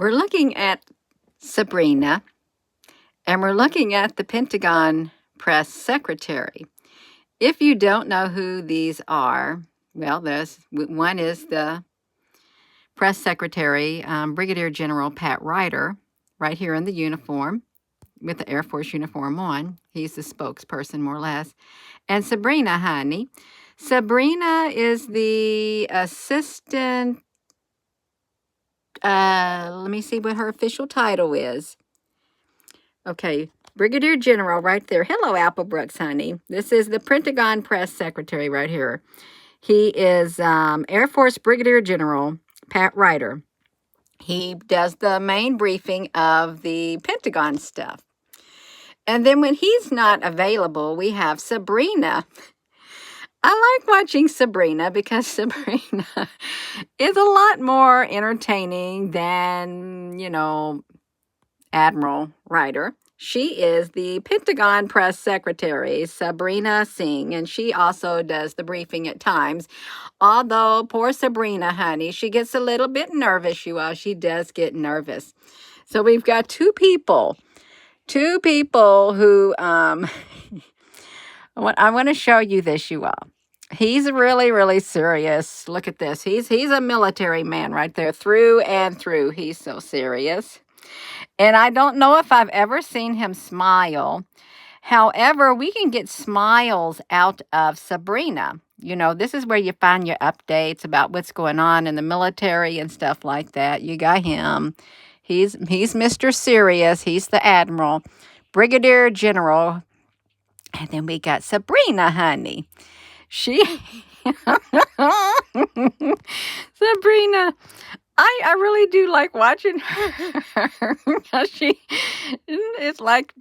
We're looking at Sabrina, and we're looking at the Pentagon press secretary. If you don't know who these are, well, there's one is the press secretary, Brigadier General Pat Ryder, right here in the uniform with the Air Force uniform on. He's the spokesperson, more or less. And Sabrina, honey. Sabrina is the assistant. Let me see what her official title is. Okay, Brigadier General right there. Hello, Applebrooks, honey. This is the Pentagon press secretary right here. He is Air Force Brigadier General Pat Ryder. He does the main briefing of the Pentagon stuff. And then when he's not available, we have Sabrina. I like watching Sabrina because Sabrina is a lot more entertaining than, Admiral Ryder. She is the Pentagon press secretary, Sabrina Singh, and she also does the briefing at times. Although, poor Sabrina, honey, she gets a little bit nervous, you all. She does get nervous. So we've got two people who, I want to show you this, you all. He's really, really serious. Look at this. He's a military man right there, through and through. He's so serious. And I don't know if I've ever seen him smile. However, we can get smiles out of Sabrina. This is where you find your updates about what's going on in the military and stuff like that. You got him. He's Mr. Serious. He's the Admiral, Brigadier General. And then we got Sabrina, honey. Sabrina, I really do like watching her. It's like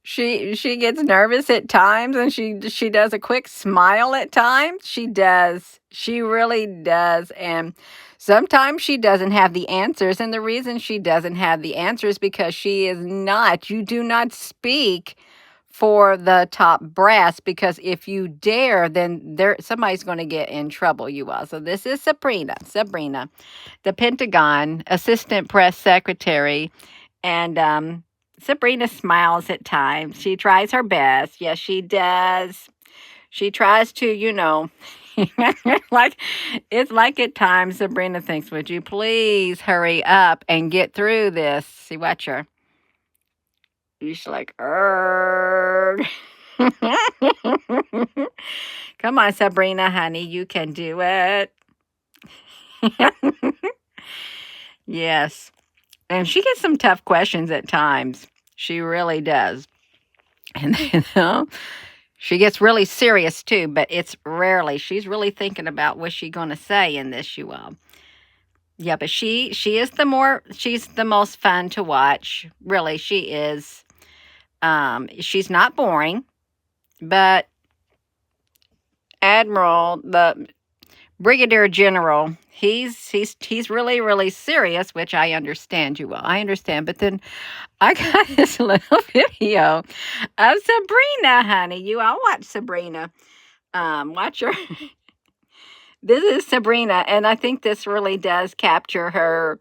she gets nervous at times, and she does a quick smile at times. She does. She really does. And sometimes she doesn't have the answers. And the reason she doesn't have the answers because she is not. You do not speak for the top brass, because if you dare, then somebody's going to get in trouble, you all. So this is Sabrina, the Pentagon assistant press secretary. And Sabrina smiles at times. She tries her best. Yes, she does. She tries to, it's like at times Sabrina thinks, would you please hurry up and get through this? See, watch her. She's like, Come on, Sabrina, honey, you can do it. Yes. And she gets some tough questions at times. She really does. And she gets really serious too, but it's rarely. She's really thinking about what she's going to say in this, you all. Yeah, but she is she's the most fun to watch. Really, she is. She's not boring, but Admiral, the Brigadier General, he's really, really serious, which I understand, you will. I understand. But then I got this little video of Sabrina, honey. You all watch Sabrina. Watch her. This is Sabrina, and I think this really does capture her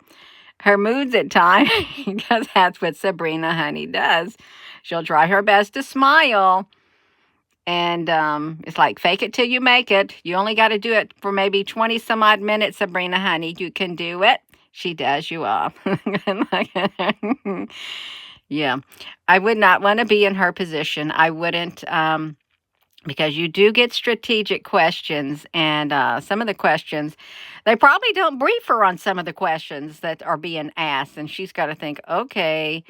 moods at times, because that's what Sabrina, honey, does. She'll try her best to smile. And it's like, fake it till you make it. You only got to do it for maybe 20 some odd minutes, Sabrina, honey. You can do it. She does, you all. Yeah. I would not want to be in her position. I wouldn't, because you do get strategic questions. And some of the questions, they probably don't brief her on some of the questions that are being asked. And she's got to think, okay.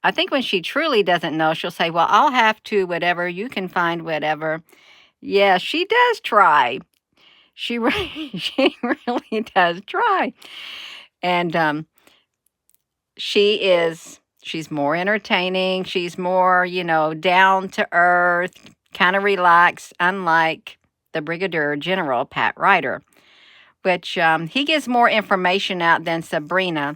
I think when she truly doesn't know, she'll say, well, I'll have to whatever. You can find whatever. Yeah, she does try. She really does try. And she's more entertaining. She's more, down to earth, kind of relaxed, unlike the Brigadier General, Pat Ryder, which he gives more information out than Sabrina.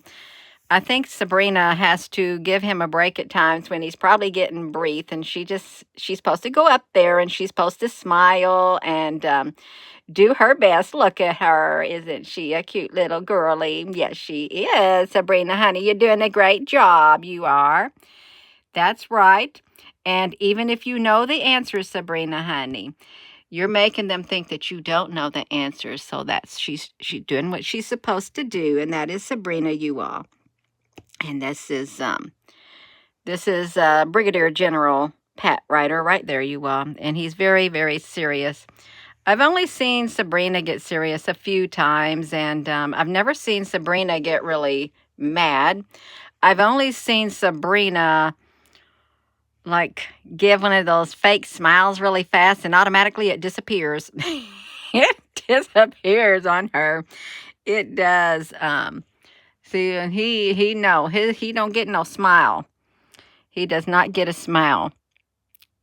I think Sabrina has to give him a break at times when he's probably getting breathed, and she's supposed to go up there and she's supposed to smile and do her best. Look at her. Isn't she a cute little girlie? Yes, she is. Sabrina, honey, you're doing a great job. You are. That's right. And even if you know the answers, Sabrina, honey, you're making them think that you don't know the answers. So that's she's doing what she's supposed to do, and that is Sabrina, you all. And this is Brigadier General Pat Ryder right there, you all. And he's very, very serious. I've only seen Sabrina get serious a few times, and I've never seen Sabrina get really mad. I've only seen Sabrina like give one of those fake smiles really fast, and automatically it disappears. It disappears on her. It does. See, and he don't get no smile. He does not get a smile.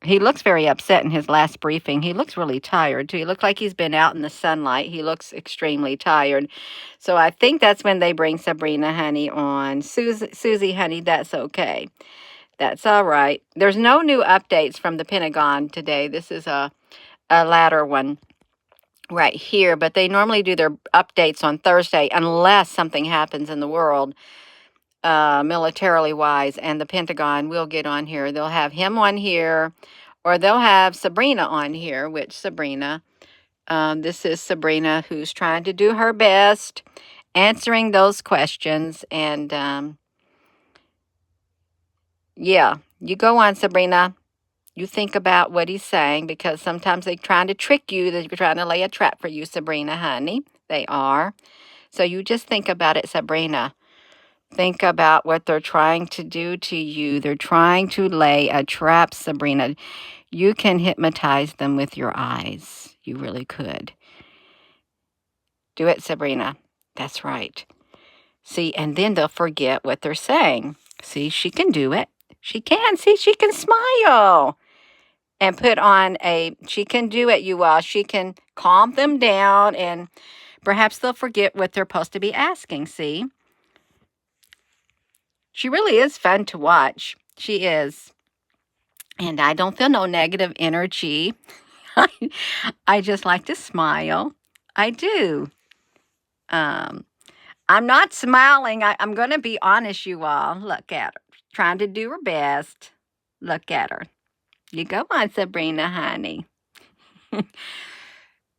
He looks very upset in his last briefing. He looks really tired, too. He looks like he's been out in the sunlight. He looks extremely tired. So I think that's when they bring Sabrina, honey, on. Susie, honey, that's okay. That's all right. There's no new updates from the Pentagon today. This is a latter one right here. But they normally do their updates on Thursday unless something happens in the world. Militarily wise, and the Pentagon will get on here. They'll have him on here, or they'll have Sabrina on here. Which Sabrina? This is Sabrina, who's trying to do her best answering those questions. And yeah, you go on, Sabrina. You think about what he's saying, because sometimes they're trying to trick you. They're trying to lay a trap for you, Sabrina, honey. They are. So you just think about it, Sabrina. Think about what they're trying to do to you. They're trying to lay a trap, Sabrina. You can hypnotize them with your eyes. You really could. Do it, Sabrina. That's right. See, and then they'll forget what they're saying. See, she can do it. She can. See, she can smile and put on she can do it, you all. She can calm them down, and perhaps they'll forget what they're supposed to be asking, see? She really is fun to watch. She is. And I don't feel no negative energy. I just like to smile. I do. I'm not smiling. I'm going to be honest, you all. Look at her. Trying to do her best. Look at her. You go on, Sabrina, honey.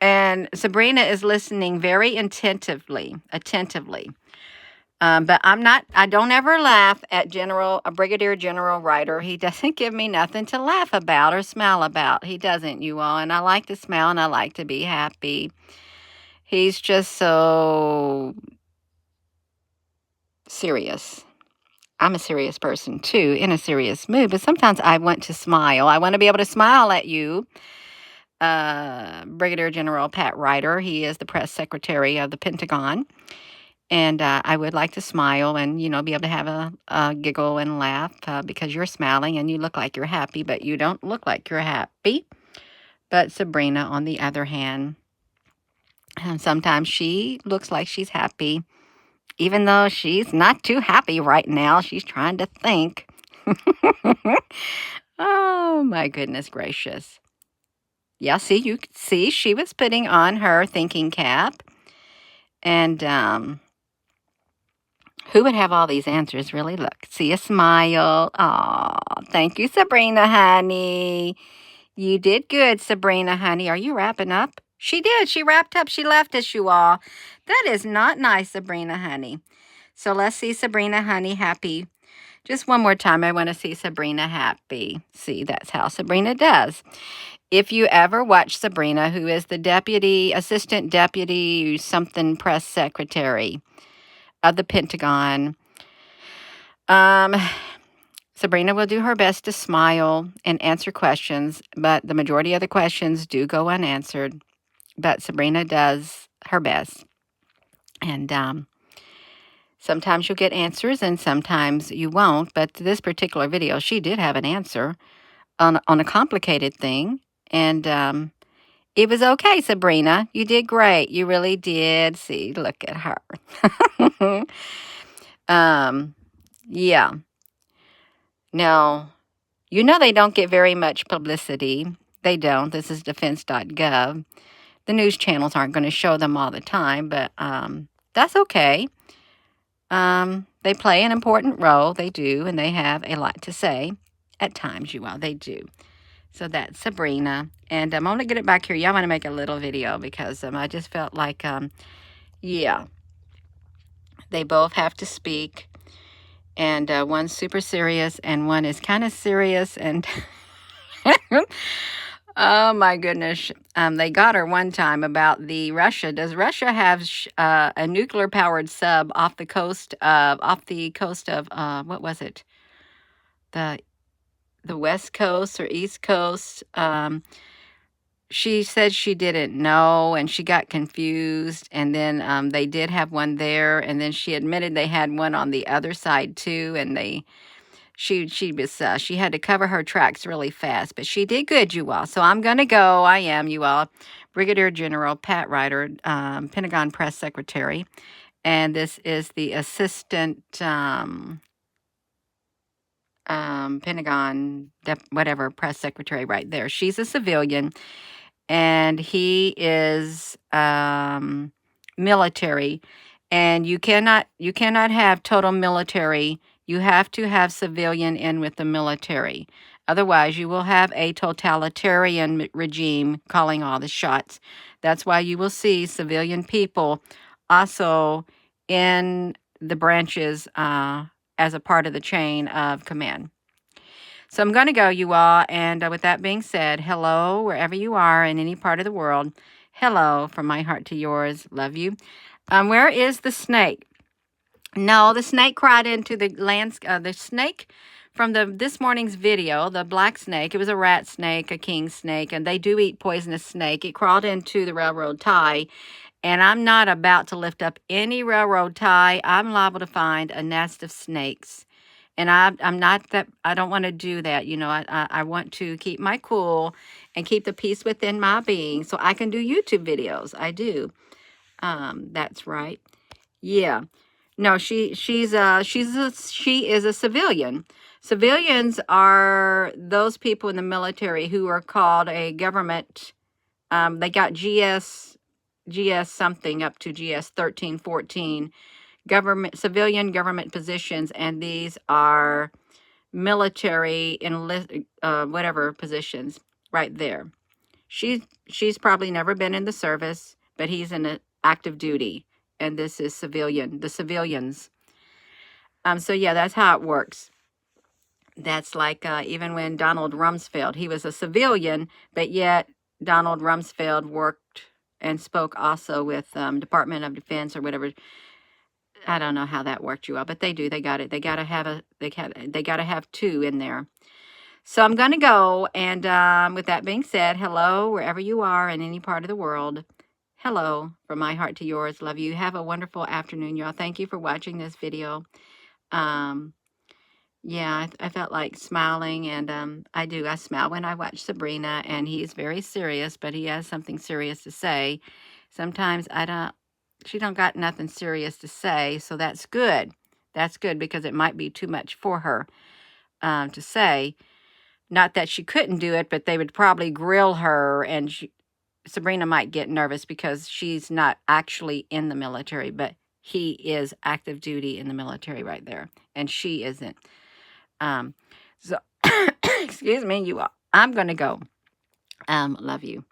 And Sabrina is listening very attentively. But I don't ever laugh at Brigadier General Ryder. He doesn't give me nothing to laugh about or smile about. He doesn't, you all. And I like to smile and I like to be happy. He's just so serious. I'm a serious person too, in a serious mood. But sometimes I want to smile. I want to be able to smile at you. Brigadier General Pat Ryder. He is the press secretary of the Pentagon. And I would like to smile and, be able to have a giggle and laugh because you're smiling and you look like you're happy, but you don't look like you're happy. But Sabrina, on the other hand, sometimes she looks like she's happy, even though she's not too happy right now. She's trying to think. Oh, my goodness gracious. Yeah, see, she was putting on her thinking cap. And who would have all these answers, really? Look, see a smile. Aw, thank you, Sabrina, honey. You did good, Sabrina, honey. Are you wrapping up? She did. She wrapped up. She left us, you all. That is not nice, Sabrina, honey. So let's see Sabrina, honey, happy. Just one more time, I want to see Sabrina happy. See, that's how Sabrina does. If you ever watch Sabrina, who is the assistant deputy, something press secretary of the Pentagon, Sabrina will do her best to smile and answer questions, but the majority of the questions do go unanswered. But Sabrina does her best. And sometimes you'll get answers and sometimes you won't. But this particular video, she did have an answer on a complicated thing. And it was okay, Sabrina. You did great. You really did. See, look at her. Yeah. Now, you know they don't get very much publicity. They don't. This is defense.gov. The news channels aren't going to show them all the time, but that's okay. They play an important role. They do, and they have a lot to say at times, you all. They do. So that's Sabrina. And I'm going to get it back here. Y'all want to make a little video because I just felt like, yeah, they both have to speak. And one's super serious and one is kind of serious. And oh my goodness. They got her one time about the Russia. Does Russia have a nuclear powered sub off the coast of, what was it? The West Coast or East Coast? She said she didn't know and she got confused. And then they did have one there. And then she admitted they had one on the other side too. And she had to cover her tracks really fast, but she did good, you all. So I'm going to go. I am, you all. Brigadier General Pat Ryder, Pentagon Press Secretary. And this is the Assistant Pentagon, whatever, Press Secretary right there. She's a civilian. And he is military, and you cannot have total military. You have to have civilian in with the military. Otherwise, you will have a totalitarian regime calling all the shots. That's why you will see civilian people also in the branches as a part of the chain of command. So I'm going to go, you all. And with that being said, hello, wherever you are in any part of the world. Hello, from my heart to yours. Love you. Where is the snake? No, the snake cried into the the snake from this morning's video, the black snake. It was a rat snake, a king snake, and they do eat poisonous snake. It crawled into the railroad tie. And I'm not about to lift up any railroad tie. I'm liable to find a nest of snakes. And I'm not that, I don't want to do that. You know, I want to keep my cool and keep the peace within my being so I can do YouTube videos. I do. That's right. Yeah. No, she is a civilian. Civilians are those people in the military who are called a government. They got GS something up to GS 13, 14. Civilian government positions, and these are military whatever positions right there. She's probably never been in the service, but he's in active duty, and this is the civilians. So yeah, that's how it works. That's like even when Donald Rumsfeld, he was a civilian, but yet Donald Rumsfeld worked and spoke also with Department of Defense or whatever. I don't know how that worked, you all, but they do. They got it. They got to have two in there. So I'm going to go. And with that being said, hello, wherever you are in any part of the world. Hello, from my heart to yours. Love you. Have a wonderful afternoon, y'all. Thank you for watching this video. Yeah, I felt like smiling, and I do. I smile when I watch Sabrina, and he's very serious, but he has something serious to say. Sometimes she don't got nothing serious to say, so that's good. That's good because it might be too much for her to say. Not that she couldn't do it, but they would probably grill her, and Sabrina might get nervous because she's not actually in the military, but he is active duty in the military right there, and she isn't. So, excuse me, you all. I'm going to go. Love you.